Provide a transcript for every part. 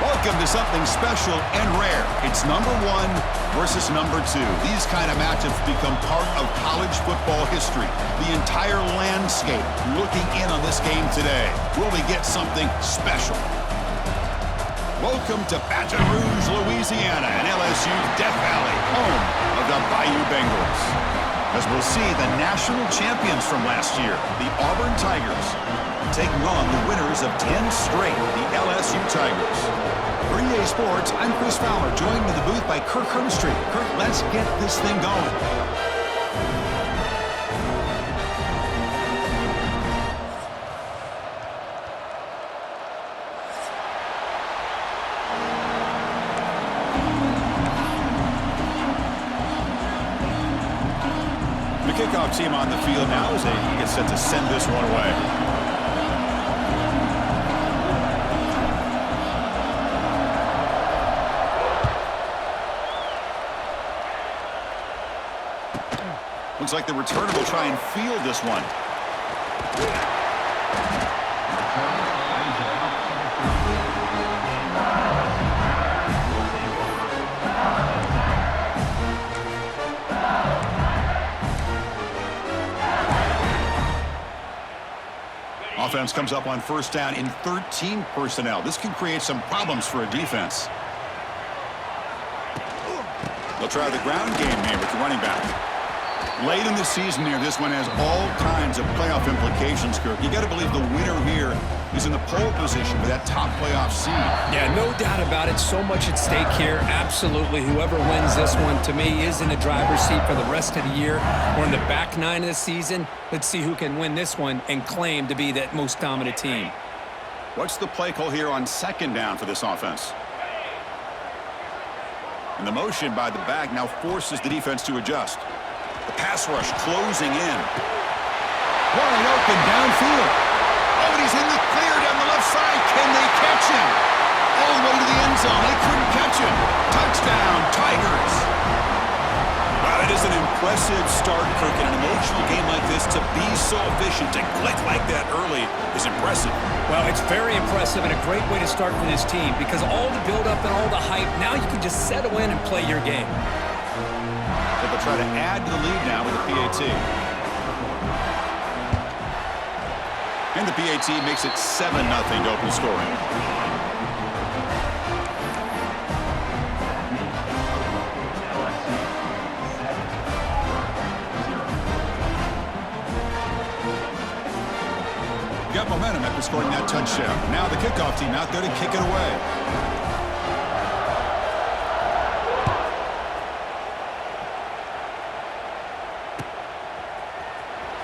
Welcome to something special and rare. It's number 1 versus number 2. These kind of matchups become part of college football history. The entire landscape looking in on this game today. Will we get something special? Welcome to Baton Rouge, Louisiana, and LSU's Death Valley, home of the Bayou Bengals. As we'll see, the national champions from last year, the Auburn Tigers, taking on the winners of 10 straight, the LSU Tigers. For EA Sports, I'm Chris Fowler, joined in the booth by Kirk Hermstreet. Kirk, let's get this thing going. The kickoff team on the field now as they get set to send this one away. Looks like the returner will try and field this one. Offense comes up on first down in 13 personnel. This can create some problems for a defense. They'll try the ground game here with the running back. Late in the season here, this one has all kinds of playoff implications, Kirk. You got to believe the winner here is in the pole position for that top playoff seed. Yeah, no doubt about it. So much at stake here. Absolutely. Whoever wins this one, to me, is in the driver's seat for the rest of the year. We're in the back 9 of the season. Let's see who can win this one and claim to be that most dominant team. What's the play call here on second down for this offense? And the motion by the back now forces the defense to adjust. The pass rush closing in. Wide open downfield. Oh, and he's in the clear down the left side. Can they catch him? All the way to the end zone. They couldn't catch him. Touchdown, Tigers. Wow, that is an impressive start, Kirk. In an emotional game like this, to be so efficient, to click like that early is impressive. Well, it's very impressive and a great way to start for this team because all the build-up and all the hype, now you can just settle in and play your game. They'll try to add to the lead now with the PAT. And the PAT makes it 7-0 to open scoring. Got momentum after scoring that touchdown. Now the kickoff team out there to kick it away.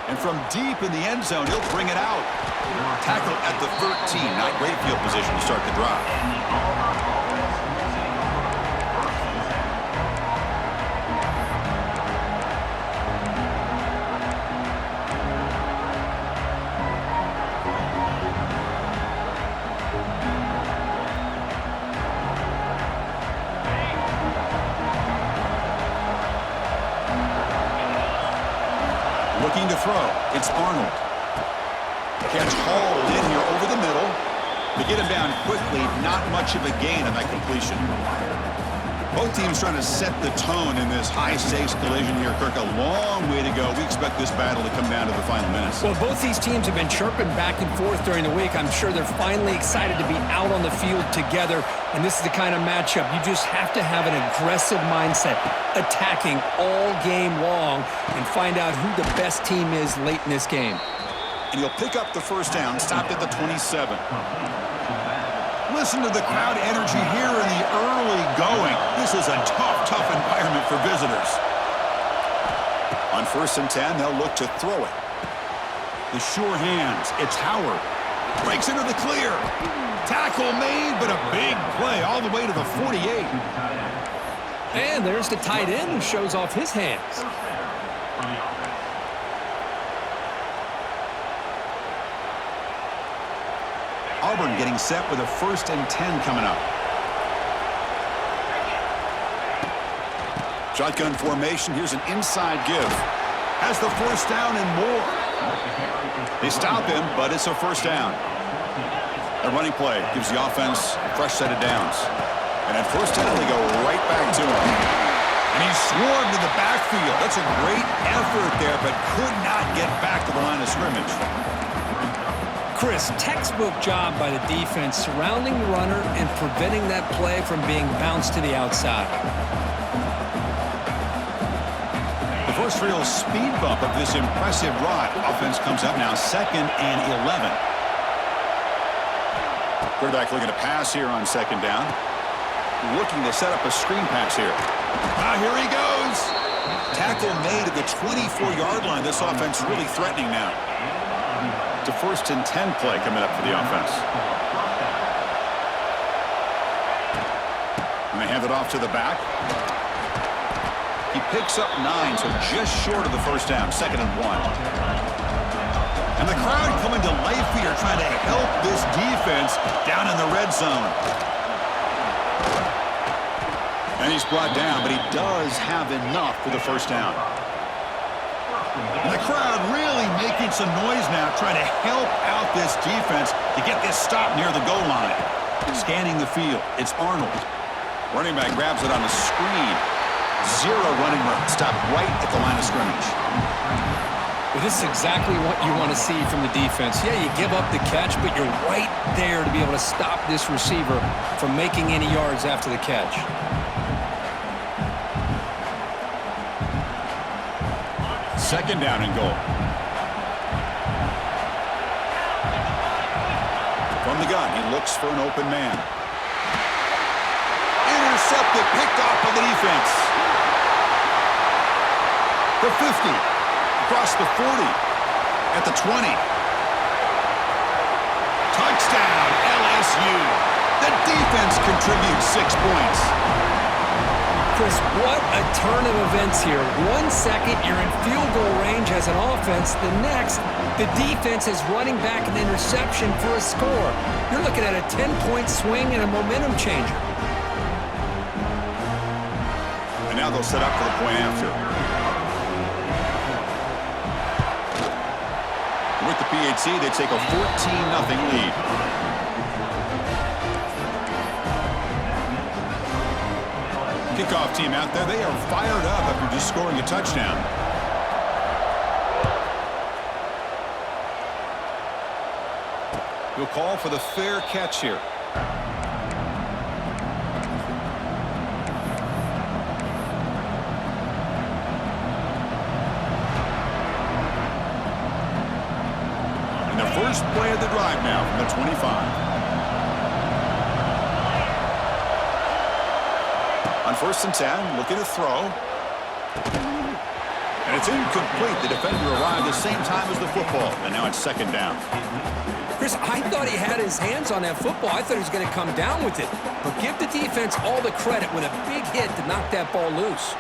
And from deep in the end zone, he'll bring it out. Tackle at the 13. Not great field position to start the drive. Looking to throw. It's Arnold. Catch hauled in here over the middle. To get him down quickly, not much of a gain on that completion. Both teams trying to set the tone in this high-stakes collision here, Kirk. A long way to go. We expect this battle to come down to the final minutes. Well, both these teams have been chirping back and forth during the week. I'm sure they're finally excited to be out on the field together, and this is the kind of matchup you just have to have an aggressive mindset, attacking all game long, and find out who the best team is late in this game. And he'll pick up the first down, stopped at the 27. Listen to the crowd energy here in the early going. This is a tough environment for visitors. On 1st and 10, they'll look to throw it. The sure hands. It's Howard. Breaks into the clear. Tackle made, but a big play all the way to the 48. And there's the tight end who shows off his hands. Auburn getting set with a 1st and 10 coming up. Shotgun formation. Here's an inside give. Has the 1st down and more. They stop him, but it's a 1st down. A running play gives the offense a fresh set of downs. And at 1st down, they go right back to him. And he's swarmed in the backfield. That's a great effort there, but could not get back to the line of scrimmage. Chris, textbook job by the defense surrounding the runner and preventing that play from being bounced to the outside. The first real speed bump of this impressive ride. Offense comes up now 2nd and 11. Quarterback looking to pass here on 2nd down. Looking to set up a screen pass here. Here he goes. Tackle made at the 24-yard line. This offense really threatening now. To 1st and 10 play coming up for the offense. And they hand it off to the back. He picks up 9, so just short of the 1st down. 2nd and 1. And the crowd coming to life here, trying to help this defense down in the red zone. And he's brought down, but he does have enough for the 1st down. And the crowd really making some noise now, trying to help out this defense to get this stop near the goal line. Scanning the field, it's Arnold. Running back grabs it on a screen. 0 running room. Stopped right at the line of scrimmage. Well, this is exactly what you want to see from the defense. Yeah, you give up the catch, but you're right there to be able to stop this receiver from making any yards after the catch. 2nd down and goal. From the gun, he looks for an open man. Intercepted, picked off by the defense. The 50, across the 40, at the 20. Touchdown, LSU. The defense contributes 6 points. Chris, what a turn of events here. 1 second, you're in field goal range as an offense. The next, the defense is running back an interception for a score. You're looking at a 10-point swing and a momentum changer. And now they'll set up for the point after. With the PAT, they take a 14-0 lead. Kickoff team out there, they are fired up after just scoring a touchdown. He'll call for the fair catch here. And the first play of the drive now from the 25. On 1st and 10, looking to throw. And And it's incomplete. The defender arrived the same time as the football, and now it's second down. Chris, I thought he had his hands on that football. I thought he was going to come down with it. But give the defense all the credit with a big hit to knock that ball loose.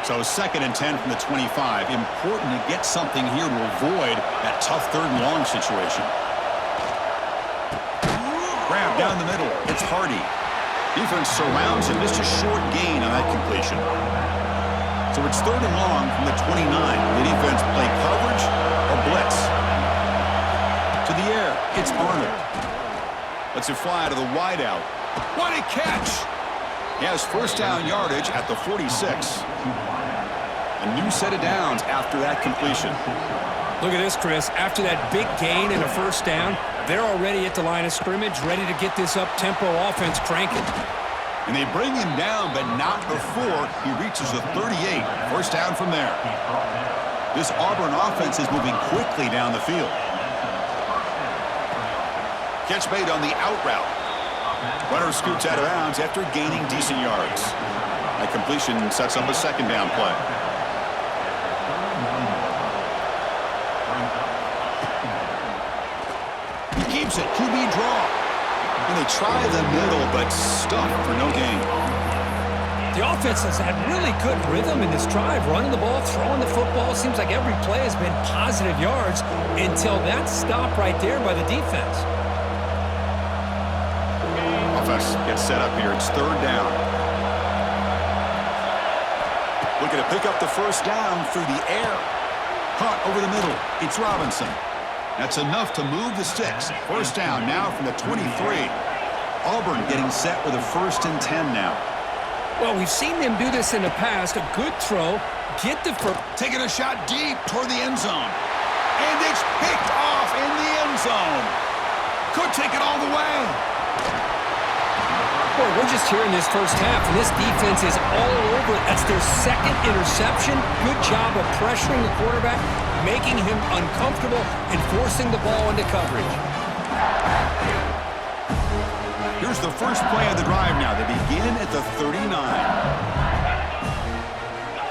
So 2nd and 10 from the 25. Important to get something here to avoid that tough 3rd and long situation. Grab down the middle. It's Hardy. Defense surrounds him. Just a short gain on that completion. So it's 3rd and long from the 29. The defense play coverage or blitz. To the air. It's Arnold. Lets it fly to the wideout. What a catch! He has first down yardage at the 46. A new set of downs after that completion. Look at this, Chris. After that big gain and a first down, they're already at the line of scrimmage, ready to get this up-tempo offense cranking. And they bring him down, but not before he reaches the 38. First down from there. This Auburn offense is moving quickly down the field. Catch made on the out route. Runner scoots out of bounds after gaining decent yards. That completion sets up a second down play. He keeps it. QB draw. And they try the middle, but stuck for no gain. The offense has had really good rhythm in this drive, running the ball, throwing the football. Seems like every play has been positive yards until that stop right there by the defense. Offense gets set up here. It's 3rd down. Looking to pick up the first down through the air. Caught over the middle. It's Robinson. That's enough to move the sticks. First down now from the 23. Auburn getting set with a 1st and 10 now. Well, we've seen them do this in the past. A good throw. Get the first. Taking a shot deep toward the end zone. And it's picked off in the end zone. Could take it all the way. Boy, we're just here in this first half, and this defense is all over it. That's their 2nd interception. Good job of pressuring the quarterback, making him uncomfortable, and forcing the ball into coverage. Here's the first play of the drive now. They begin at the 39.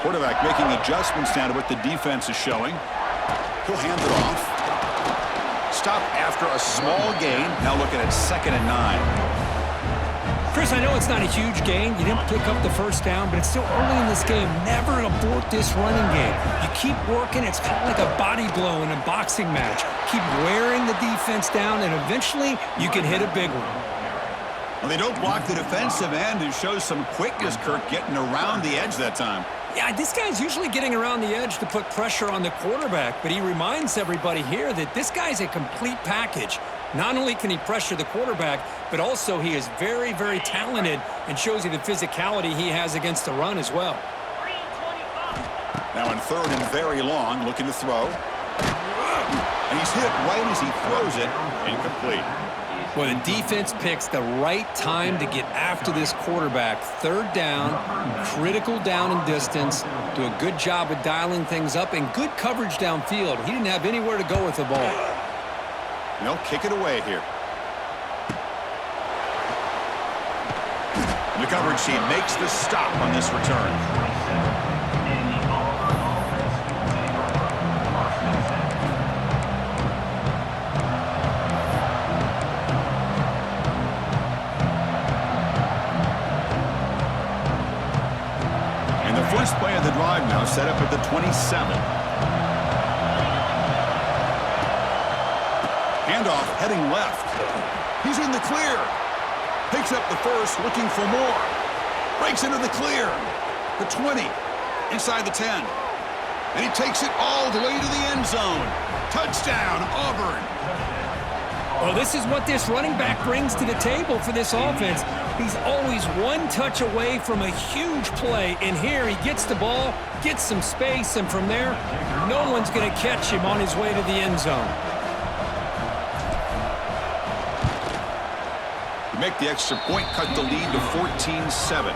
Quarterback making adjustments now to what the defense is showing. He'll hand it off. Stop after a small gain. Now looking at 2nd and 9. Chris, I know it's not a huge gain. You didn't pick up the first down, but it's still early in this game. Never abort this running game. You keep working. It's kind of like a body blow in a boxing match. Keep wearing the defense down, and eventually you can hit a big one. Well, they don't block the defensive end and show some quickness, Kirk, getting around the edge that time. Yeah, this guy's usually getting around the edge to put pressure on the quarterback, but he reminds everybody here that this guy's a complete package. Not only can he pressure the quarterback, but also he is very, very talented and shows you the physicality he has against the run as well. Now in 3rd and very long, looking to throw. And he's hit right as he throws it. Incomplete. Well, the defense picks the right time to get after this quarterback. 3rd down, critical down and distance. Do a good job of dialing things up and good coverage downfield. He didn't have anywhere to go with the ball. And they'll kick it away here. The coverage team makes the stop on this return. And the first play of the drive now set up at the 27. Handoff heading left. He's in the clear. Picks up the first, looking for more. Breaks into the clear. The 20. Inside the 10. And he takes it all the way to the end zone. Touchdown, Auburn. Well, this is what this running back brings to the table for this offense. He's always one touch away from a huge play. And here he gets the ball, gets some space, and from there, no one's going to catch him on his way to the end zone. Make the extra point, cut the lead to 14-7.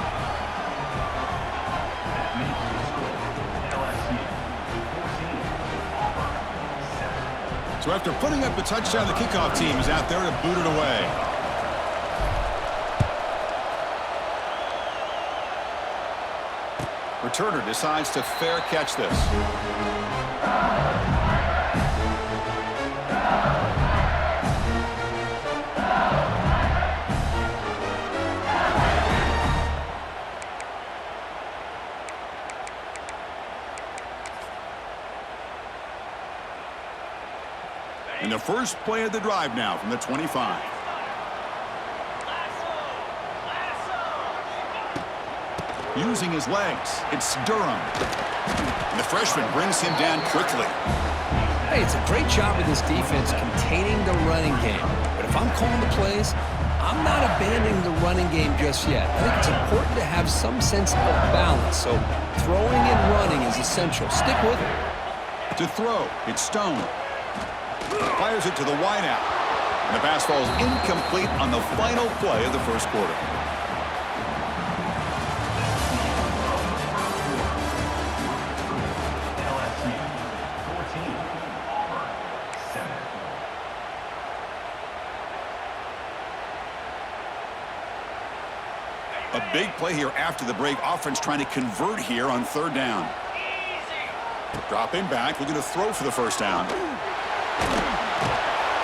So after putting up a touchdown, the kickoff team is out there to boot it away. Returner decides to fair catch this. And the first play of the drive now from the 25. Using his legs, it's Durham. And the freshman brings him down quickly. Hey, it's a great job of this defense containing the running game. But if I'm calling the plays, I'm not abandoning the running game just yet. I think it's important to have some sense of balance. So throwing and running is essential. Stick with it. To throw, it's Stone. Fires it to the wideout. And the pass falls incomplete on the final play of the first quarter. A big play here after the break. Offense trying to convert here on third down. Dropping back, looking to throw for the first down.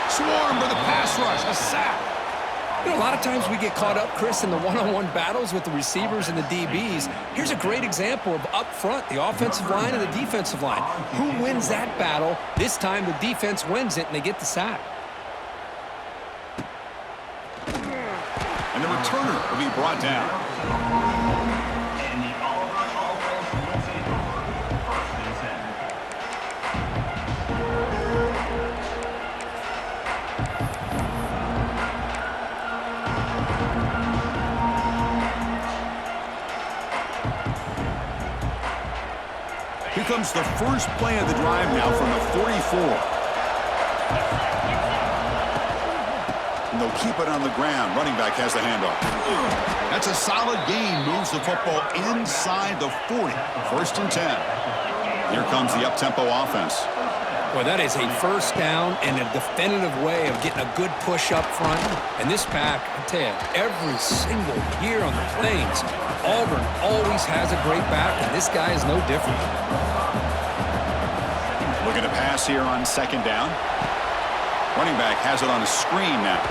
Swarmed by the pass rush, a sack. You know, a lot of times we get caught up, Chris, in the one-on-one battles with the receivers and the DBs. Here's a great example of up front, the offensive line and the defensive line. Who wins that battle? This time the defense wins it, and they get the sack. And the returner will be brought down. And the Auburn offense wins it on 1st and 10. Here comes the first play of the drive now from the 44. And they'll keep it on the ground. Running back has the handoff. That's a solid gain. Moves the football inside the 40. 1st and 10. Here comes the up-tempo offense. Boy, that is a first down and a definitive way of getting a good push up front. And this pack, I tell you, every single year on the Plains, Auburn always has a great back, and this guy is no different. Looking to pass here on second down. Running back has it on a screen now.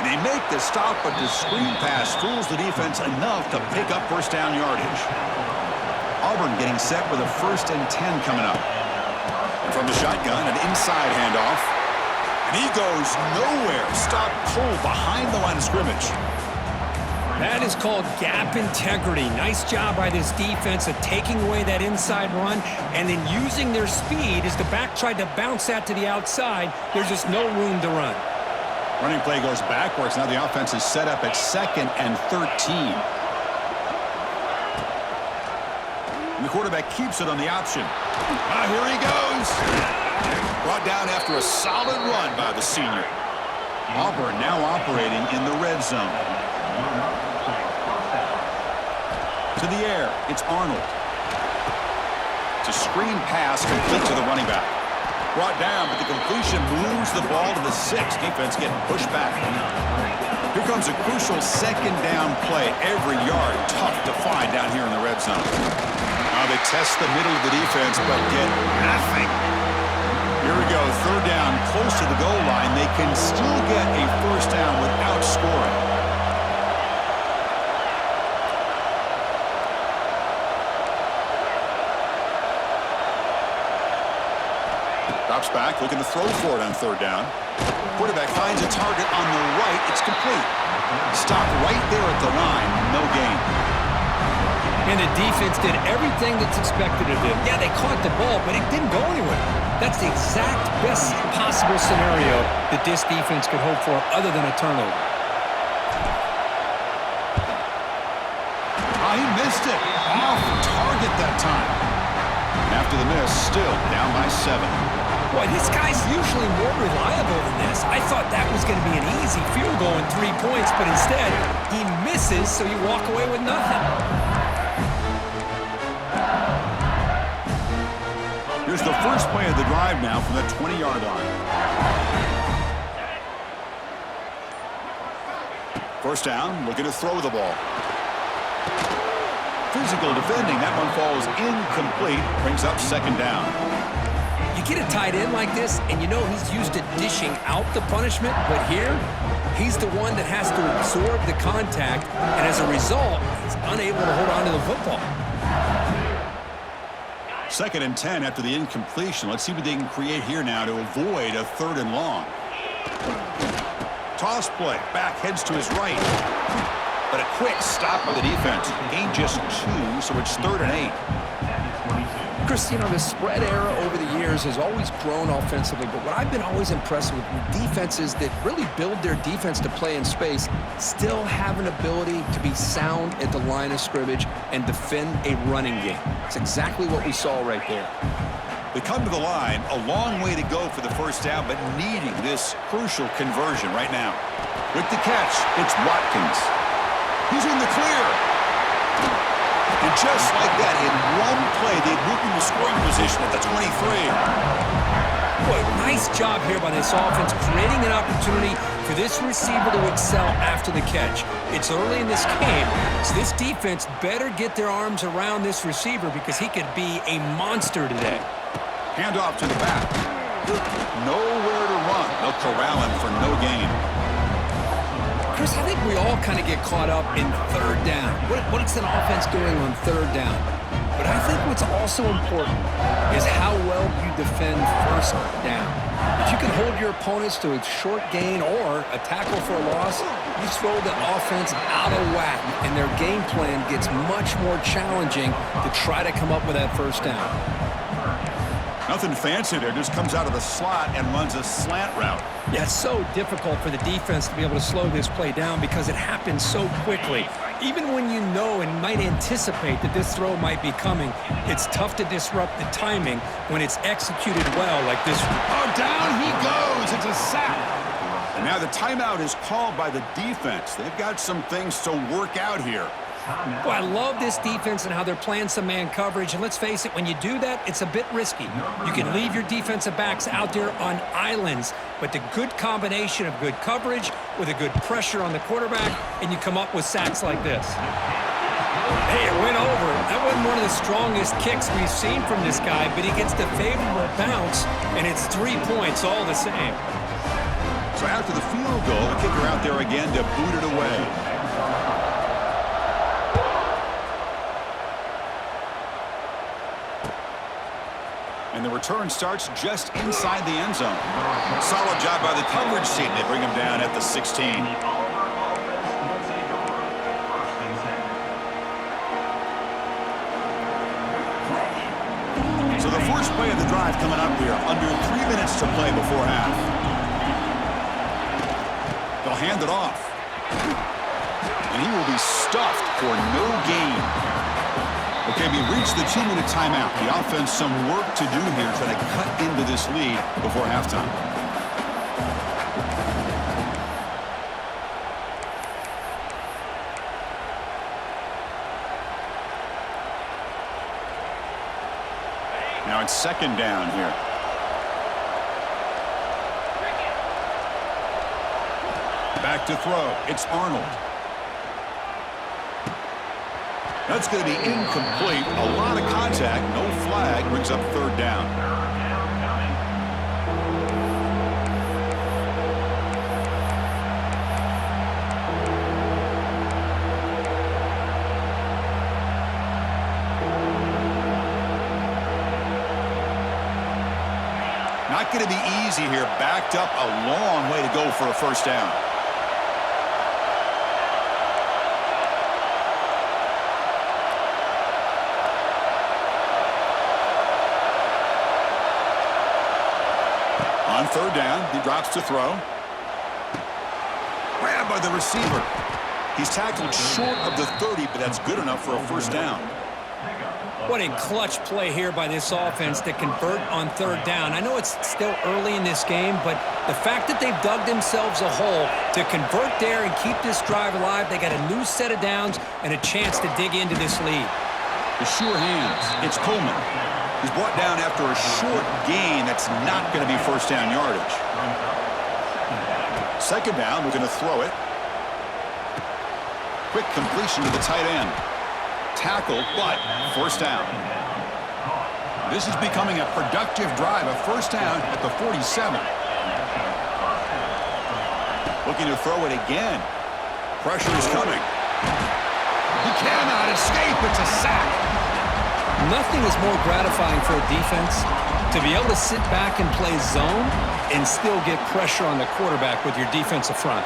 And they make the stop, but the screen pass fools the defense enough to pick up first down yardage. Auburn getting set with a 1st and 10 coming up. And from the shotgun, an inside handoff. And he goes nowhere. Stop cold behind the line of scrimmage. That is called gap integrity. Nice job by this defense of taking away that inside run and then using their speed as the back tried to bounce that to the outside. There's just no room to run. Running play goes backwards. Now the offense is set up at 2nd and 13. And the quarterback keeps it on the option. Here he goes. Brought down after a solid run by the senior. Auburn now operating in the red zone. To the air, it's Arnold. It's a screen pass complete to the running back. Brought down, but the completion moves the ball to the 6. Defense getting pushed back. Here comes a crucial second down play. Every yard tough to find down here in the red zone. Now they test the middle of the defense, but get nothing. Here we go, third down, close to the goal line. They can still get a first down without scoring. Drops back, looking to throw for it on third down. Quarterback finds a target on the right. It's complete. Stop right there at the line. No gain. And the defense did everything that's expected of them. Yeah, they caught the ball, but it didn't go anywhere. That's the exact best possible scenario that this defense could hope for other than a turnover. He missed it. Off target that time. After the miss, still down by 7. Boy, this guy's usually more reliable than this. I thought that was going to be an easy field goal and 3 points, but instead, he misses, so you walk away with nothing. Here's the first play of the drive now from the 20-yard line. First down, looking to throw the ball. physical defending. That one falls incomplete. Brings up second down. You get a tight end like this, and you know he's used to dishing out the punishment, but here, he's the one that has to absorb the contact, and as a result, he's unable to hold on to the football. 2nd and 10 after the incompletion. Let's see what they can create here now to avoid a 3rd and long. Toss play. Back heads to his right. But a quick stop by the defense. Gain just 2, so it's 3rd and 8. Chris, you know, the spread era over the years has always grown offensively, but what I've been always impressed with defenses that really build their defense to play in space still have an ability to be sound at the line of scrimmage and defend a running game. It's exactly what we saw right there. They come to the line, a long way to go for the first down, but needing this crucial conversion right now. With the catch, it's Watkins. He's in the clear. And just like that, in one play, they moved into scoring position at the 23. Boy, nice job here by this offense, creating an opportunity for this receiver to excel after the catch. It's early in this game, so this defense better get their arms around this receiver because he could be a monster today. Handoff to the back. Nowhere to run. They'll corral him for no gain. Chris, I think we all kind of get caught up in 3rd down. What's an offense doing on 3rd down? But I think what's also important is how well you defend 1st down. If you can hold your opponents to a short gain or a tackle for a loss, you throw the offense out of whack, and their game plan gets much more challenging to try to come up with that 1st down. Nothing fancy there. Just comes out of the slot and runs a slant route. Yeah, it's so difficult for the defense to be able to slow this play down because it happens so quickly. Even when you know and might anticipate that this throw might be coming, it's tough to disrupt the timing when it's executed well like this. Oh, down he goes. It's a sack. And now the timeout is called by the defense. They've got some things to work out here. Well, I love this defense and how they're playing some man coverage. And let's face it, when you do that, it's a bit risky. You can leave your defensive backs out there on islands, but the good combination of good coverage with a good pressure on the quarterback, and you come up with sacks like this. Hey, it went over. That wasn't one of the strongest kicks we've seen from this guy, but he gets the favorable bounce, and it's 3 points all the same. So after the field goal, the kicker out there again to boot it away. And the return starts just inside the end zone. Solid job by the coverage team. They bring him down at the 16. So the first play of the drive coming up here. Under 3 minutes to play before half. They'll hand it off. And he will be stuffed for no gain. Okay, we reached the 2-minute timeout. The offense some work to do here trying to cut into this lead before halftime. Now it's 2nd down here. Back to throw. It's Arnold. That's going to be incomplete. A lot of contact. No flag. Brings up 3rd down. Not going to be easy here. Backed up a long way to go for a 1st down. On 3rd down, he drops to throw. Grabbed by the receiver. He's tackled short of the 30, but that's good enough for a 1st down. What a clutch play here by this offense to convert on 3rd down. I know it's still early in this game, but the fact that they've dug themselves a hole to convert there and keep this drive alive, they got a new set of downs and a chance to dig into this lead. The sure hands. It's Coleman. He's brought down after a short gain that's not going to be 1st down yardage. 2nd down, we're going to throw it. Quick completion to the tight end. Tackle, but first down. This is becoming a productive drive. A first down at the 47. Looking to throw it again. Pressure is coming. He cannot escape. It's a sack. Nothing is more gratifying for a defense to be able to sit back and play zone and still get pressure on the quarterback with your defensive front.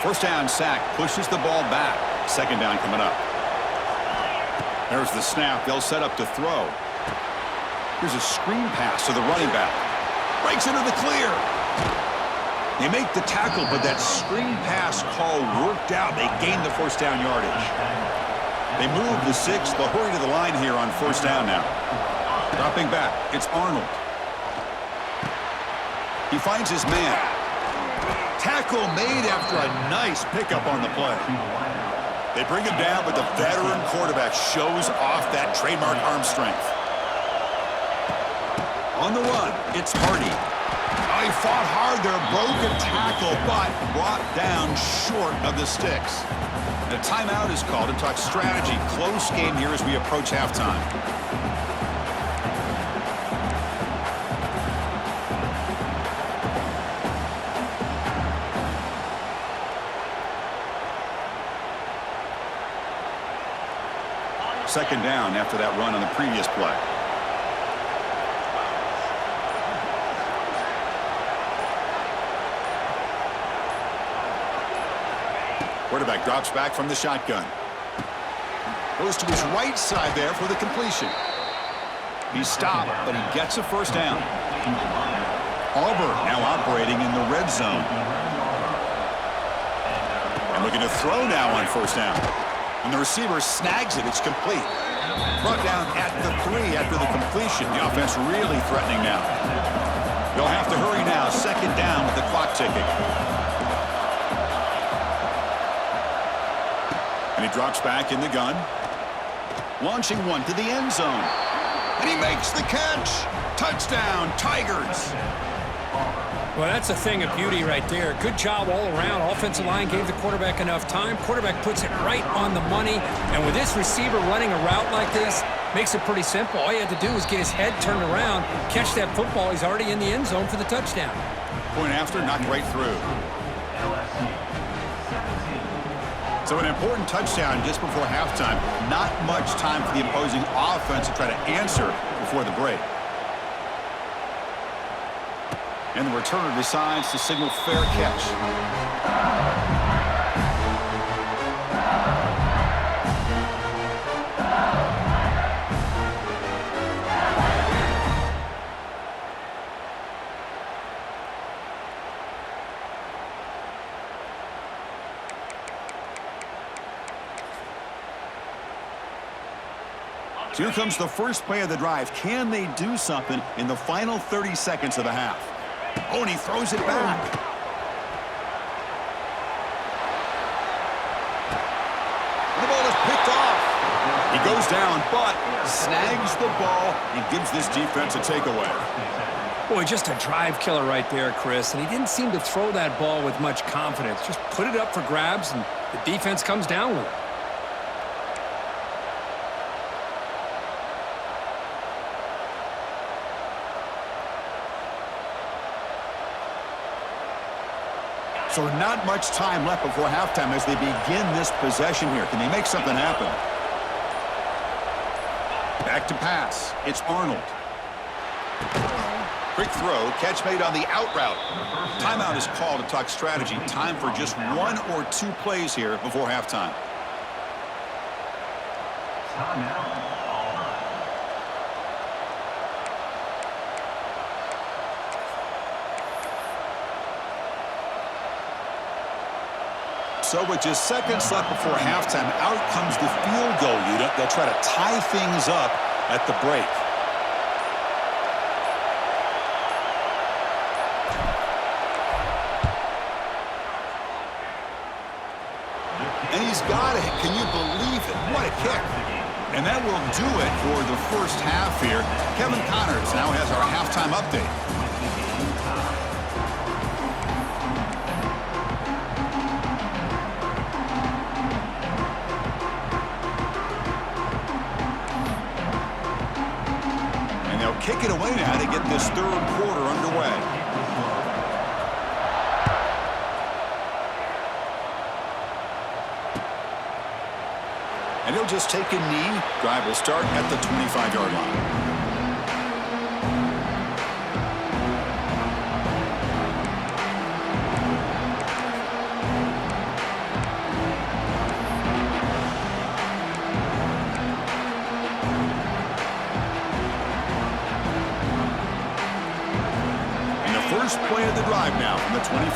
First down sack pushes the ball back. Second down coming up. There's the snap. They'll set up to throw. Here's a screen pass to the running back. Breaks into the clear. They make the tackle, but that screen pass call worked out. They gained the first down yardage. They move the 6. They'll hurry to the line here on first down now. Dropping back. It's Arnold. He finds his man. Tackle made after a nice pickup on the play. They bring him down, but the veteran quarterback shows off that trademark arm strength. On the run, it's Hardy. Oh, he fought hard there, broke a tackle, but brought down short of the sticks. The timeout is called to talk strategy. Close game here as we approach halftime. Second down after that run on the previous play. Quarterback drops back from the shotgun. Goes to his right side there for the completion. He's stopped, but he gets a first down. Auburn now operating in the red zone. And looking to throw now on first down. And the receiver snags it. It's complete. Brought down at the 3 after the completion. The offense really threatening now. They'll have to hurry now. Second down with the clock ticking. And he drops back in the gun. Launching one to the end zone. And he makes the catch. Touchdown, Tigers. Well, that's a thing of beauty right there. Good job all around. Offensive line gave the quarterback enough time. Quarterback puts it right on the money. And with this receiver running a route like this, makes it pretty simple. All you had to do was get his head turned around, catch that football. He's already in the end zone for the touchdown. Point after, knocked right through. So an important touchdown just before halftime. Not much time for the opposing offense to try to answer before the break. And the returner decides to signal fair catch. So here comes the first play of the drive. Can they do something in the final 30 seconds of the half? Oh, and he throws it back. The ball is picked off. He goes down, but snags the ball and gives this defense a takeaway. Boy, just a drive killer right there, Chris. And he didn't seem to throw that ball with much confidence. Just put it up for grabs, and the defense comes down with it. So not much time left before halftime as they begin this possession here. Can they make something happen? Back to pass. It's Arnold. Quick throw. Catch made on the out route. Timeout is called to talk strategy. Time for just 1 or 2 plays here before halftime. Timeout. So with just seconds left before halftime, out comes the field goal unit. They'll try to tie things up at the break. And he's got it. Can you believe it? What a kick. And that will do it for the first half here. Kevin Connors now has our halftime update. kick it away now to get this third quarter underway. And he'll just take a knee. Drive will start at the 25-yard line. First play of the drive now from the 25.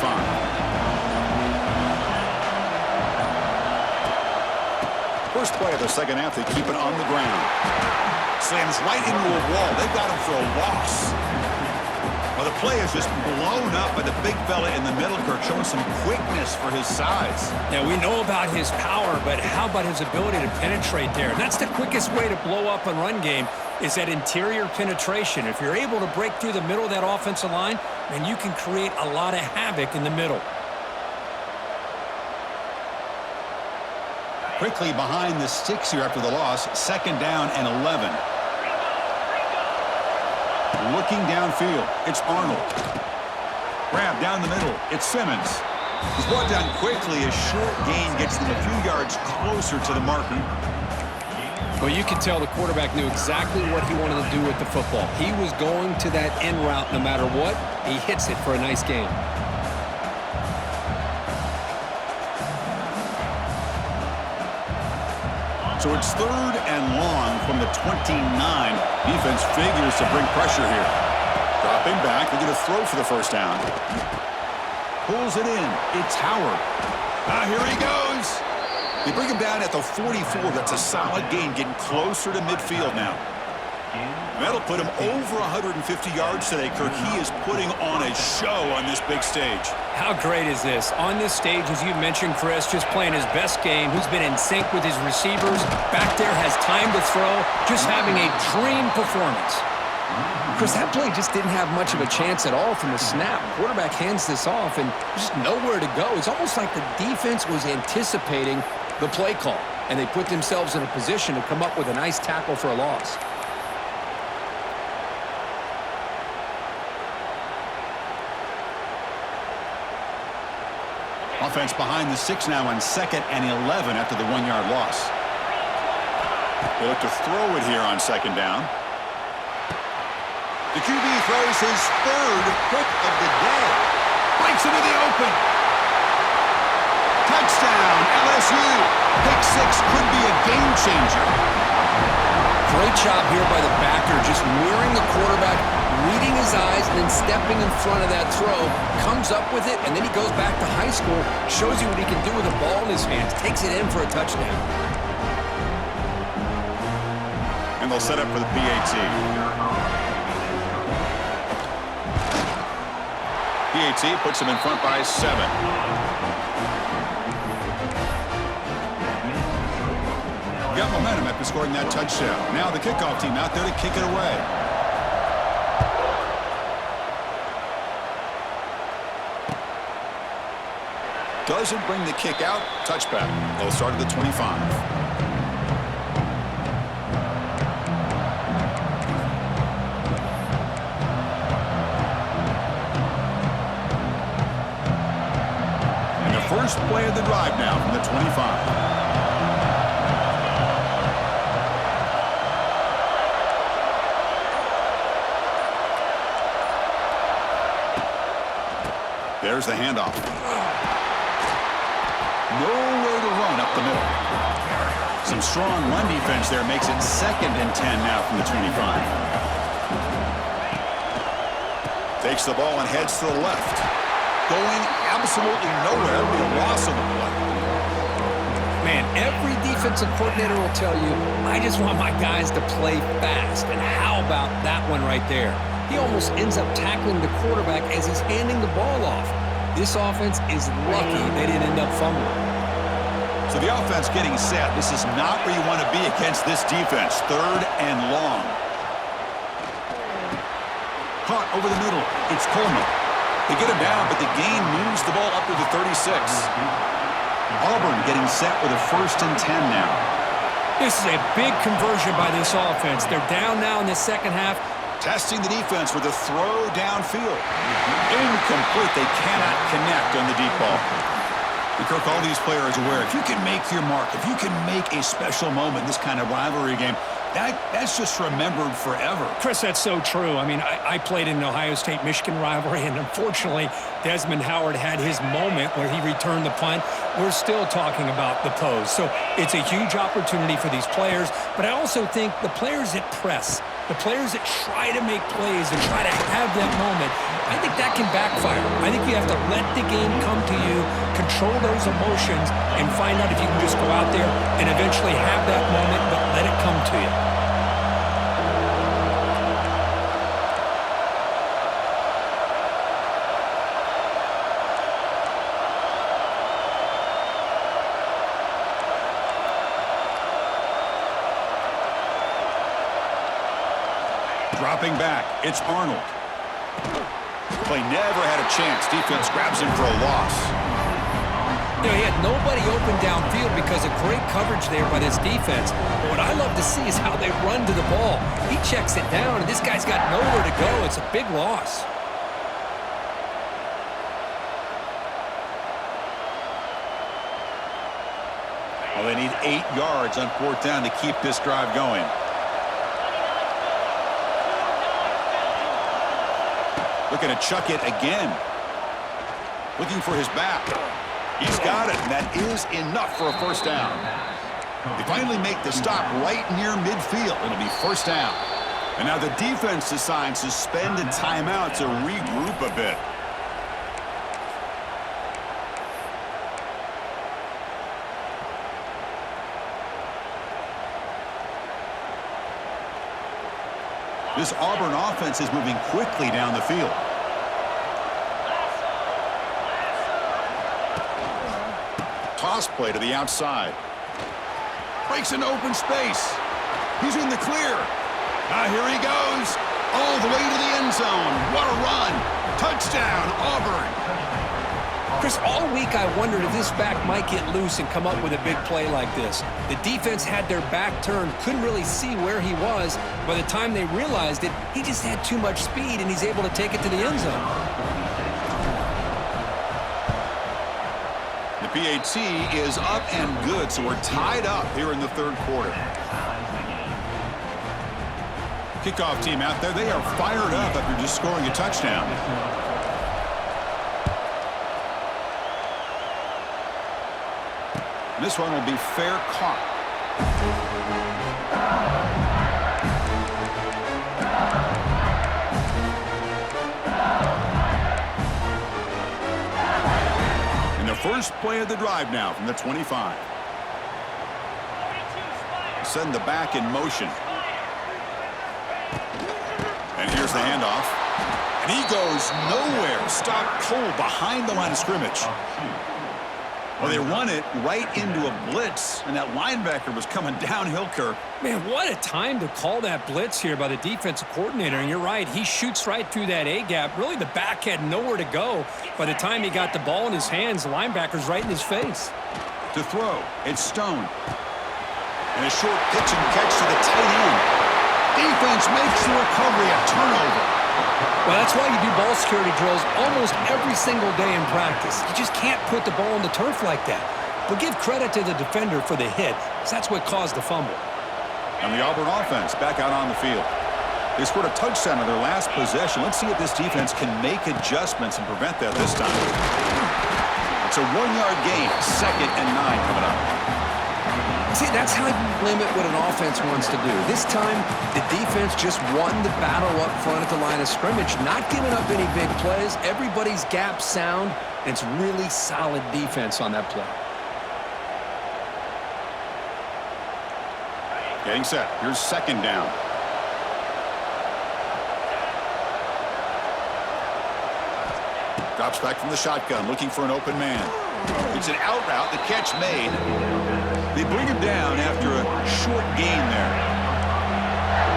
First play of the second half, they keep it on the ground. Slams right into a wall. They've got him for a loss. Well, the play is just blown up by the big fella in the middle, Kirk, showing some quickness for his size. Yeah, we know about his power, but how about his ability to penetrate there? And that's the quickest way to blow up a run game, is that interior penetration. If you're able to break through the middle of that offensive line, then you can create a lot of havoc in the middle. Quickly behind the sticks here after the loss, 2nd down and 11. Looking downfield, it's Arnold. Grab down the middle, it's Simmons. He's brought down quickly. A short gain gets them a few yards closer to the marker. Well, you can tell the quarterback knew exactly what he wanted to do with the football. He was going to that end route no matter what. He hits it for a nice gain. So it's 3rd and long from the 29. Defense figures to bring pressure here. Dropping back, they're going to throw for the first down. Pulls it in. It's Howard. Here he goes. They bring him down at the 44. That's a solid gain, getting closer to midfield now. That'll put him over 150 yards today, Kirk. He is putting on a show on this big stage. How great is this? On this stage, as you mentioned, Chris, just playing his best game. He's been in sync with his receivers. Back there, has time to throw. Just having a dream performance. Chris, that play just didn't have much of a chance at all from the snap. Quarterback hands this off and just nowhere to go. It's almost like the defense was anticipating the play call, and they put themselves in a position to come up with a nice tackle for a loss. Offense behind the 6 now on 2nd and 11 after the 1-yard loss. They look to throw it here on 2nd down. The QB throws his 3rd pick of the day. Breaks into the open. Touchdown, LSU. Pick 6 could be a game changer. Great job here by the backer, just mirroring the quarterback, reading his eyes, and then stepping in front of that throw, comes up with it, and then he goes back to high school, shows you what he can do with a ball in his hands, takes it in for a touchdown. And they'll set up for the PAT. PAT puts him in front by 7. Got momentum after scoring that touchdown. Now the kickoff team out there to kick it away. Doesn't bring the kick out. Touchback. They'll start at the 25. First play of the drive now from the 25. There's the handoff. Nowhere to run up the middle. Some strong run defense there makes it 2nd and 10 now from the 25. Takes the ball and heads to the left. Going absolutely nowhere. It'll be a loss of the play. Man, every defensive coordinator will tell you, I just want my guys to play fast. And how about that one right there? He almost ends up tackling the quarterback as he's handing the ball off. This offense is lucky they didn't end up fumbling. So the offense getting set. This is not where you want to be against this defense. 3rd and long. Caught over the middle. It's Coleman. They get him down, but the gain moves the ball up to the 36. Auburn getting set with a 1st and 10 now. This is a big conversion by this offense. They're down now in the second half. Testing the defense with a throw downfield. Incomplete. They cannot connect on the deep ball. And Kirk, all these players aware, if you can make your mark, if you can make a special moment in this kind of rivalry game, that's just remembered forever. Chris, that's so true. I mean, I played in an Ohio State-Michigan rivalry, and unfortunately, Desmond Howard had his moment where he returned the punt. We're still talking about the pose. So it's a huge opportunity for these players, but I also think the players that press, the players that try to make plays and try to have that moment, I think that can backfire. I think you have to let the game come to you, control those emotions, and find out if you can just go out there and eventually have that moment, but let it come to you. Dropping back, it's Arnold. Play never had a chance. Defense grabs him for a loss. You know, he had nobody open downfield because of great coverage there by this defense. But what I love to see is how they run to the ball. He checks it down, and this guy's got nowhere to go. It's a big loss. Well, they need 8 yards on 4th down to keep this drive going. Looking to chuck it again. Looking for his back. He's got it, and that is enough for a first down. They finally make the stop right near midfield. It'll be first down. And now the defense decides to spend a timeout to regroup a bit. This Auburn offense is moving quickly down the field. Toss play to the outside. Breaks an open space. He's in the clear. Here he goes. All the way to the end zone. What a run. Touchdown, Auburn. Chris, all week I wondered if this back might get loose and come up with a big play like this. The defense had their back turned, couldn't really see where he was. By the time they realized it, he just had too much speed, and he's able to take it to the end zone. The PAT is up and good, so we're tied up here in the third quarter. Kickoff team out there, they are fired up after just scoring a touchdown. This one will be fair caught. And the first play of the drive now from the 25. Send the back in motion. And here's the handoff. And he goes nowhere. Stopped cold behind the line of scrimmage. Well, they run it right into a blitz, and that linebacker was coming downhill, Kirk. Man, what a time to call that blitz here by the defensive coordinator. And you're right, he shoots right through that A-gap. Really, the back had nowhere to go. By the time he got the ball in his hands, the linebacker's right in his face. To throw, it's Stone. And a short pitch and catch to the tight end. Defense makes the recovery a turnover. Well, that's why you do ball security drills almost every single day in practice. You just can't put the ball on the turf like that. But give credit to the defender for the hit, because that's what caused the fumble. And the Auburn offense back out on the field. They scored a touchdown on their last possession. Let's see if this defense can make adjustments and prevent that this time. It's a 1-yard gain, 2nd and 9 coming up. See, that's how you limit what an offense wants to do. This time, the defense just won the battle up front at the line of scrimmage, not giving up any big plays. Everybody's gap sound, and it's really solid defense on that play. Getting set. Here's 2nd down. Drops back from the shotgun, looking for an open man. It's an out route, the catch made. They bring him down after a short gain there.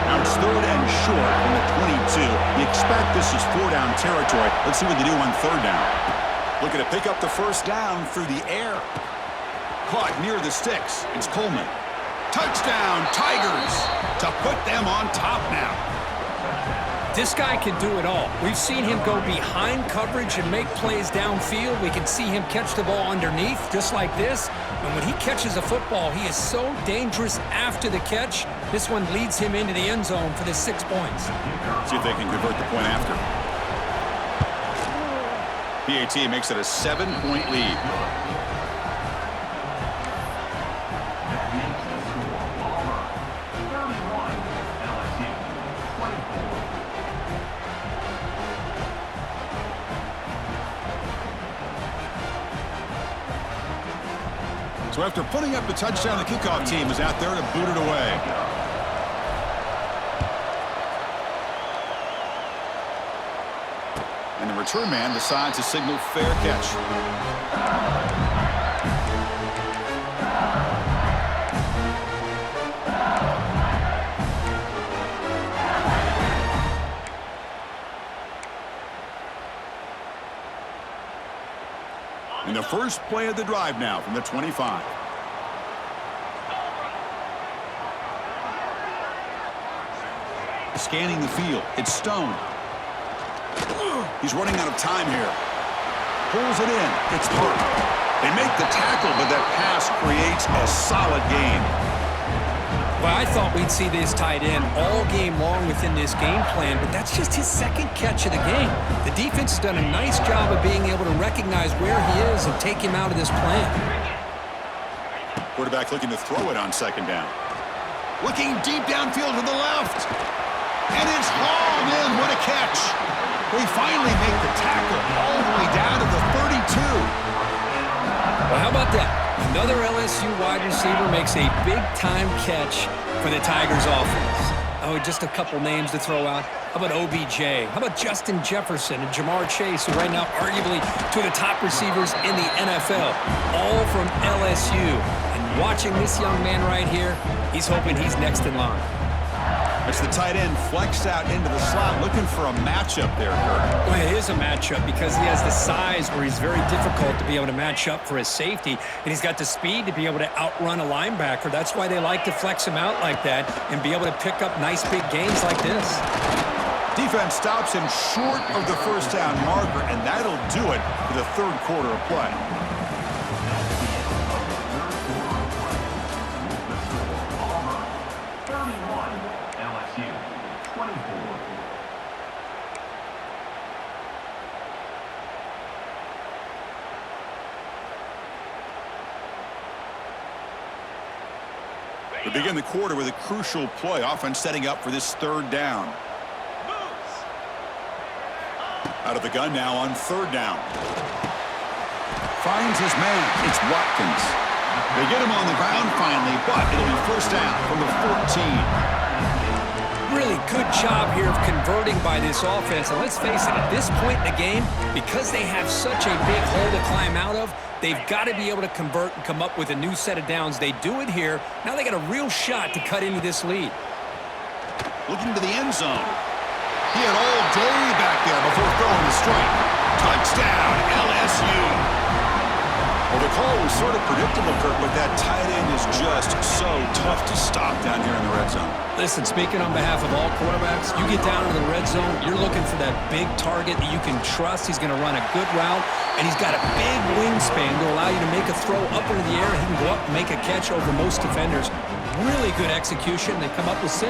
Now it's 3rd and short from the 22. You expect this is 4-down territory. Let's see what they do on 3rd down. Looking to pick up the first down through the air. Caught near the sticks. It's Coleman. Touchdown, Tigers, to put them on top now. This guy can do it all. We've seen him go behind coverage and make plays downfield. We can see him catch the ball underneath, just like this. And when he catches a football, he is so dangerous after the catch. This one leads him into the end zone for the 6 points. See if they can convert the point after. PAT makes it a 7-point lead. So after putting up the touchdown, the kickoff team is out there to boot it away. And the return man decides to signal fair catch. And the first play of the drive now from the 25. Scanning the field. It's Stone. He's running out of time here. Pulls it in. It's Hurt. They make the tackle, but that pass creates a solid gain. Well, I thought we'd see this tight end all game long within this game plan, but that's just his second catch of the game. The defense has done a nice job of being able to recognize where he is and take him out of this plan. Quarterback looking to throw it on second down. Looking deep downfield to the left. And it's hauled in. What a catch. They finally make the tackle all the way down to the 32. Well, how about that? Another LSU wide receiver makes a big-time catch for the Tigers offense. Oh, just a couple names to throw out. How about OBJ? How about Justin Jefferson and Jamar Chase, who right now arguably two of the top receivers in the NFL, all from LSU. And watching this young man right here, he's hoping he's next in line. It's the tight end flexed out into the slot, looking for a matchup there, Kurt. Well, it is a matchup because he has the size where he's very difficult to be able to match up for his safety, and he's got the speed to be able to outrun a linebacker. That's why they like to flex him out like that and be able to pick up nice big gains like this. Defense stops him short of the first down marker, and that'll do it for the third quarter of play. We begin the quarter with a crucial play. Offense setting up for this third down. Out of the gun now on third down. Finds his man. It's Watkins. They get him on the ground finally, but it'll be first down from the 14. Really good job here of converting by this offense. And let's face it, at this point in the game, because they have such a big hole to climb out of, they've got to be able to convert and come up with a new set of downs. They do it here. Now they got a real shot to cut into this lead. Looking to the end zone. He had all day back there before throwing the strike. Touchdown, LSU. Well, the call was sort of predictable, Kirk, but that tight end is just so tough to stop down here in the red zone. Listen, speaking on behalf of all quarterbacks, you get down into the red zone, you're looking for that big target that you can trust. He's going to run a good route, and he's got a big wingspan to allow you to make a throw up into the air, and he can go up and make a catch over most defenders. Really good execution. They come up with 6.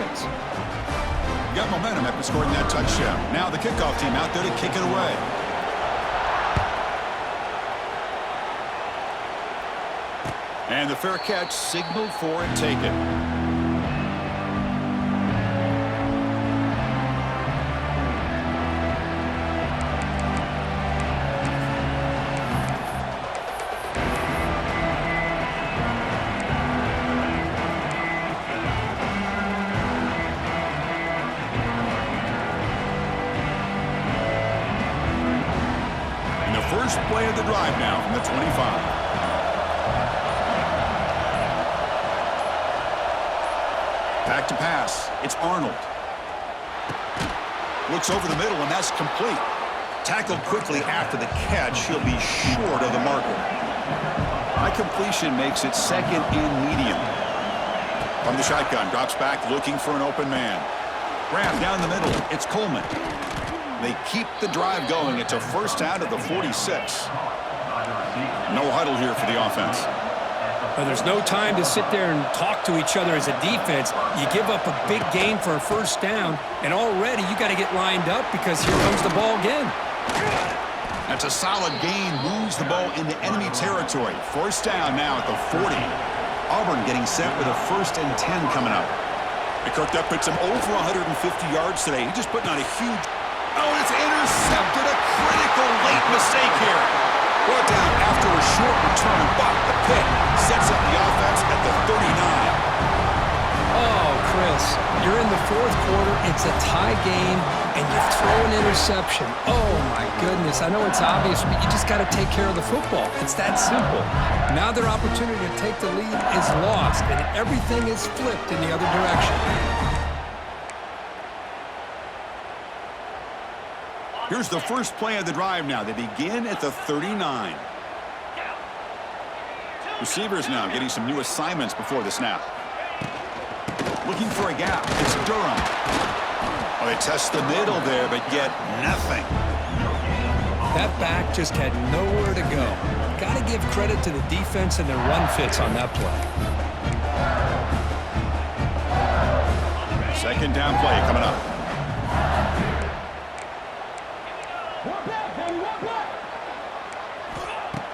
Got momentum after scoring that touchdown. Now the kickoff team out there to kick it away. And the fair catch signaled for and taken. And the first play of the drive now from the 25. Back to pass. It's Arnold. Looks over the middle, and that's complete. Tackled quickly after the catch. He'll be short of the marker. High completion makes it second and medium. From the shotgun, drops back looking for an open man. Grab down the middle. It's Coleman. They keep the drive going. It's a first down at the 46. No huddle here for the offense. Well, there's no time to sit there and talk to each other as a defense. You give up a big gain for a first down, and already you got to get lined up because here comes the ball again. That's a solid gain. Moves the ball into enemy territory. First down now at the 40. Auburn getting set with a 1st and 10 coming up. They cooked up at some over 150 yards today. He just putting on a huge... Oh, and it's intercepted. A critical late mistake here. Brought down after a short return, but the pick sets up the offense at the 39. Oh, Chris, you're in the 4th quarter. It's a tie game, and you throw an interception. Oh, my goodness. I know it's obvious, but you just got to take care of the football. It's that simple. Now their opportunity to take the lead is lost, and everything is flipped in the other direction. Here's the first play of the drive now. They begin at the 39. Receivers now getting some new assignments before the snap. Looking for a gap. It's Durham. Oh, they test the middle there, but get nothing. That back just had nowhere to go. Got to give credit to the defense and their run fits on that play. Second down play coming up.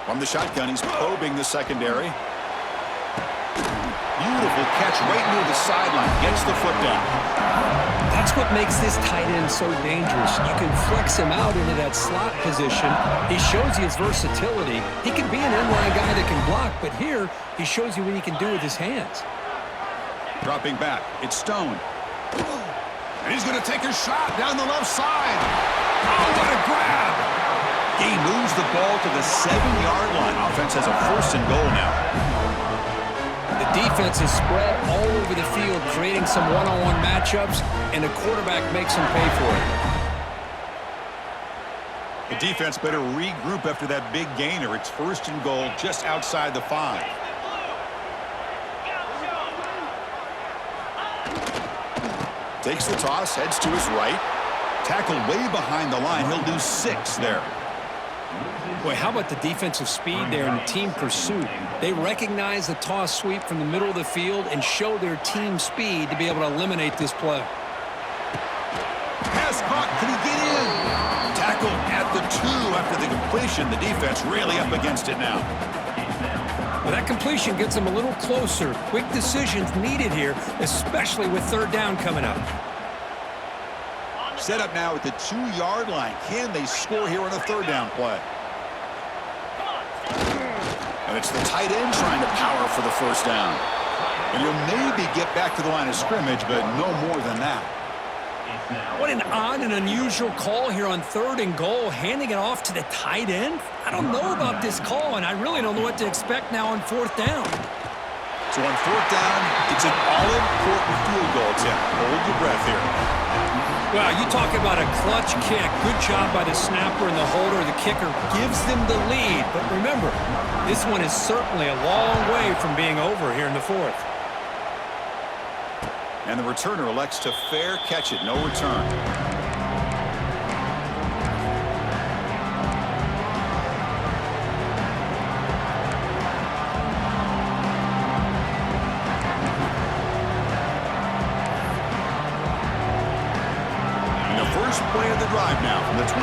From the shotgun, he's probing the secondary. Beautiful catch right near the sideline. Gets the foot down. That's what makes this tight end so dangerous. You can flex him out into that slot position. He shows you his versatility. He can be an inline guy that can block, but here he shows you what he can do with his hands. Dropping back. It's Stone. And he's going to take a shot down the left side. Oh, what a grab. He moves the ball to the 7-yard line. Offense has a 1st and goal now. The defense is spread all over the field, creating some one-on-one matchups, and the quarterback makes them pay for it. The defense better regroup after that big gainer. It's 1st and goal just outside the 5. Takes the toss, heads to his right. Tackle way behind the line. He'll lose 6 there. Boy, how about the defensive speed there and the team pursuit? They recognize the toss sweep from the middle of the field and show their team speed to be able to eliminate this play. Pass caught. Can he get in? Tackle at the 2 after the completion. The defense really up against it now. Well, that completion gets them a little closer. Quick decisions needed here, especially with 3rd down coming up. Set up now at the 2-yard line. Can they score here on a 3rd down play? And it's the tight end trying to power for the 1st down. And he'll maybe get back to the line of scrimmage, but no more than that. What an odd and unusual call here on 3rd and goal, handing it off to the tight end. I don't know about this call, and I really don't know what to expect now on 4th down. So on 4th down, it's an all-important field goal attempt. Hold your breath here. Well, you talk about a clutch kick. Good job by the snapper and the holder. The kicker gives them the lead. But remember, this one is certainly a long way from being over here in the 4th. And the returner elects to fair catch it. No return. Play of the drive now from the 25.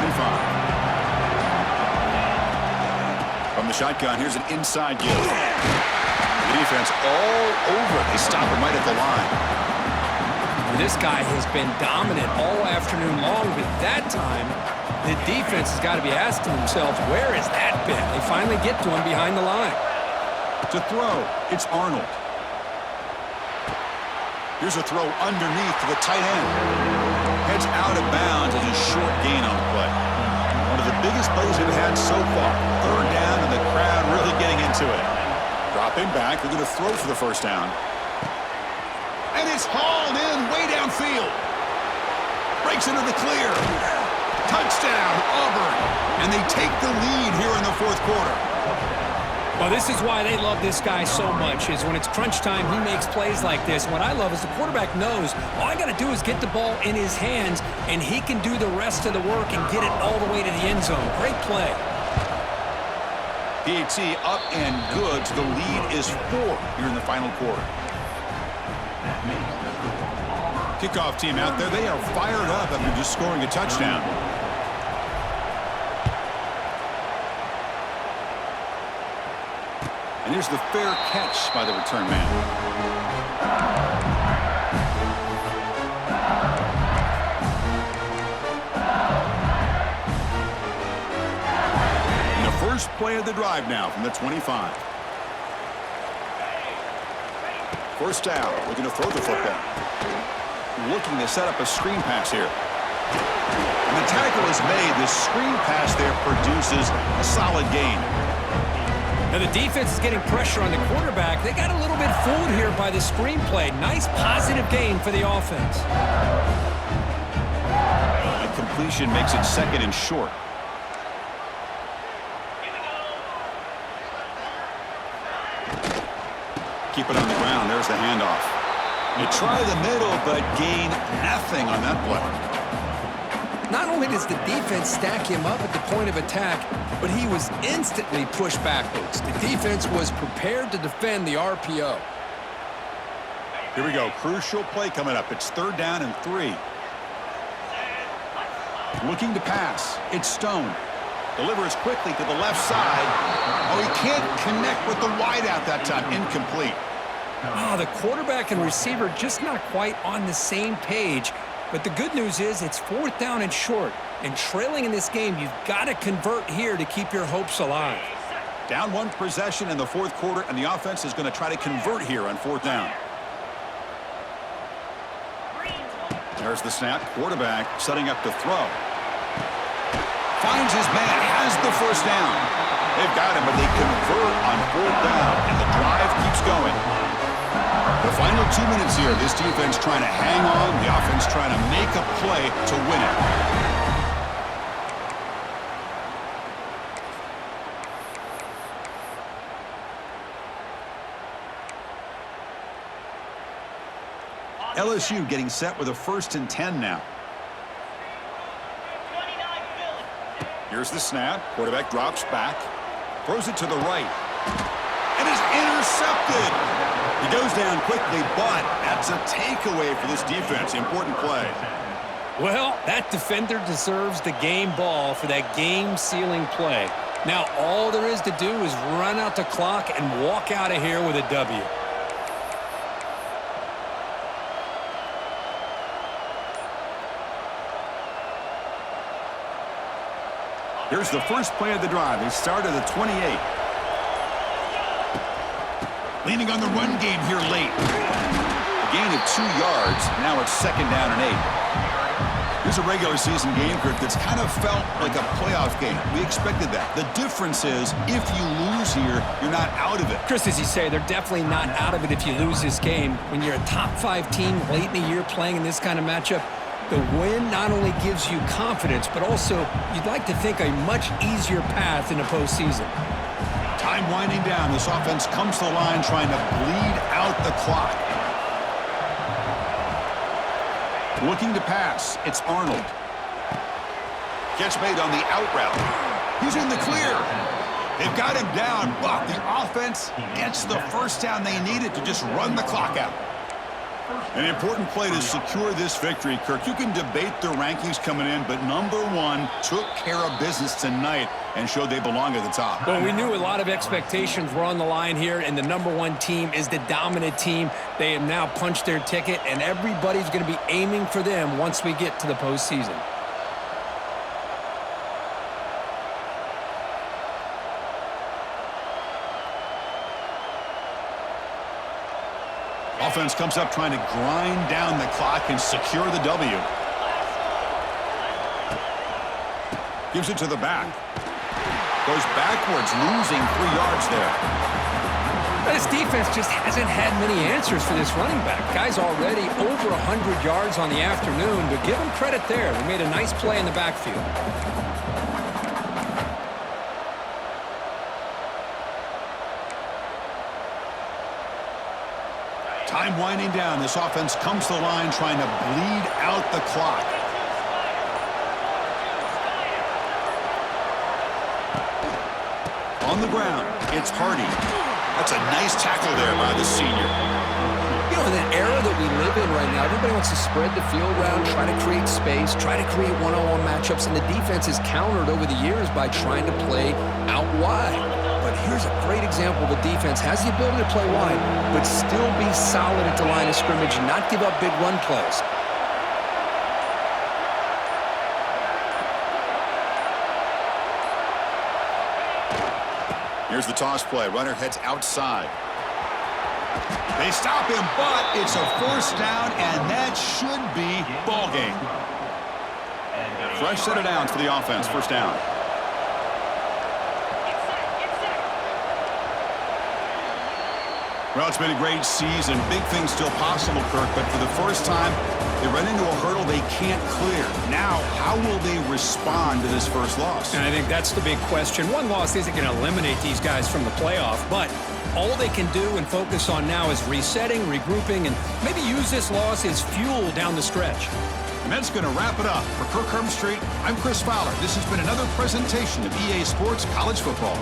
From the shotgun, here's an inside give. The defense all over it. They stop him right at the line. This guy has been dominant all afternoon long, but that time, the defense has got to be asking themselves, where has that been? They finally get to him behind the line. To throw, it's Arnold. Here's a throw underneath to the tight end. Heads out of bounds as a short gain on the play. One of the biggest plays we've had so far. 3rd down and the crowd really getting into it. Dropping back, they're going to throw for the 1st down. And it's hauled in way downfield. Breaks into the clear. Touchdown, Auburn. And they take the lead here in the 4th quarter. Well, this is why they love this guy so much, is when it's crunch time, he makes plays like this. What I love is the quarterback knows all I got to do is get the ball in his hands, and he can do the rest of the work and get it all the way to the end zone. Great play. PAT up and good. The lead is 4 here in the final quarter. Kickoff team out there. They are fired up after just scoring a touchdown. And here's the fair catch by the return man. And the first play of the drive now from the 25. First down, looking to throw the football. Looking to set up a screen pass here. And the tackle is made. The screen pass there produces a solid gain. Now the defense is getting pressure on the quarterback. They got a little bit fooled here by the screenplay. Nice positive gain for the offense. A completion makes it second and short. Keep it on the ground. There's the handoff. You try the middle, but gain nothing on that play. Not only does the defense stack him up at the point of attack, but he was instantly pushed backwards. The defense was prepared to defend the RPO. Here we go. Crucial play coming up. It's 3rd down and 3. Looking to pass. It's Stone. Delivers quickly to the left side. Oh, he can't connect with the wideout that time. Incomplete. Oh, the quarterback and receiver just not quite on the same page. But the good news is it's 4th down and short. And trailing in this game, you've got to convert here to keep your hopes alive. Down 1 possession in the 4th quarter, and the offense is going to try to convert here on 4th down. There's the snap. Quarterback setting up to throw. Finds his man, has the first down. They've got him, but they convert on 4th down, and the drive keeps going. The final 2 minutes here, this defense trying to hang on, the offense trying to make a play to win it. LSU getting set with a 1st and 10 now. Here's the snap. Quarterback drops back. Throws it to the right. And is intercepted. He goes down quickly, but that's a takeaway for this defense. Important play. Well, that defender deserves the game ball for that game-sealing play. Now all there is to do is run out the clock and walk out of here with a W. Here's the first play of the drive. They start at the 28. Leaning on the run game here late. A gain of 2 yards. Now it's 2nd down and 8. Here's a regular season game, Kurt, that's kind of felt like a playoff game. We expected that. The difference is if you lose here, you're not out of it. Chris, as you say, they're definitely not out of it if you lose this game. When you're a top 5 team late in the year playing in this kind of matchup, the win not only gives you confidence, but also you'd like to think a much easier path in the postseason. Time winding down. This offense comes to the line trying to bleed out the clock. Looking to pass. It's Arnold. Catch made on the out route. He's in the clear. They've got him down, but the offense gets the first down they needed to just run the clock out. An important play to secure this victory, Kirk. You can debate their rankings coming in, but number 1 took care of business tonight and showed they belong at the top. Well, we knew a lot of expectations were on the line here, and the number 1 team is the dominant team. They have now punched their ticket, and everybody's going to be aiming for them once we get to the postseason. Offense comes up trying to grind down the clock and secure the W. Gives it to the back. Goes backwards, losing 3 yards there. This defense just hasn't had many answers for this running back. Guy's already over 100 yards on the afternoon, but give him credit there. He made a nice play in the backfield. winding down. This offense comes to the line trying to bleed out the clock. On the ground, it's Hardy. That's a nice tackle there by the senior. You know, in the era that we live in right now, everybody wants to spread the field around, try to create space, try to create one-on-one matchups, and the defense is countered over the years by trying to play out wide. But here's a great example. The defense has the ability to play wide, but still be solid at the line of scrimmage and not give up big run plays. Here's the toss play. Runner heads outside. They stop him, but it's a first down, and that should be ball game. Fresh set of downs for the offense. First down. Well, it's been a great season. Big things still possible, Kirk, but for the first time, they run into a hurdle they can't clear. Now, how will they respond to this first loss? And I think that's the big question. One loss isn't going to eliminate these guys from the playoff, but all they can do and focus on now is resetting, regrouping, and maybe use this loss as fuel down the stretch. And that's going to wrap it up. For Kirk Street, I'm Chris Fowler. This has been another presentation of EA Sports College Football.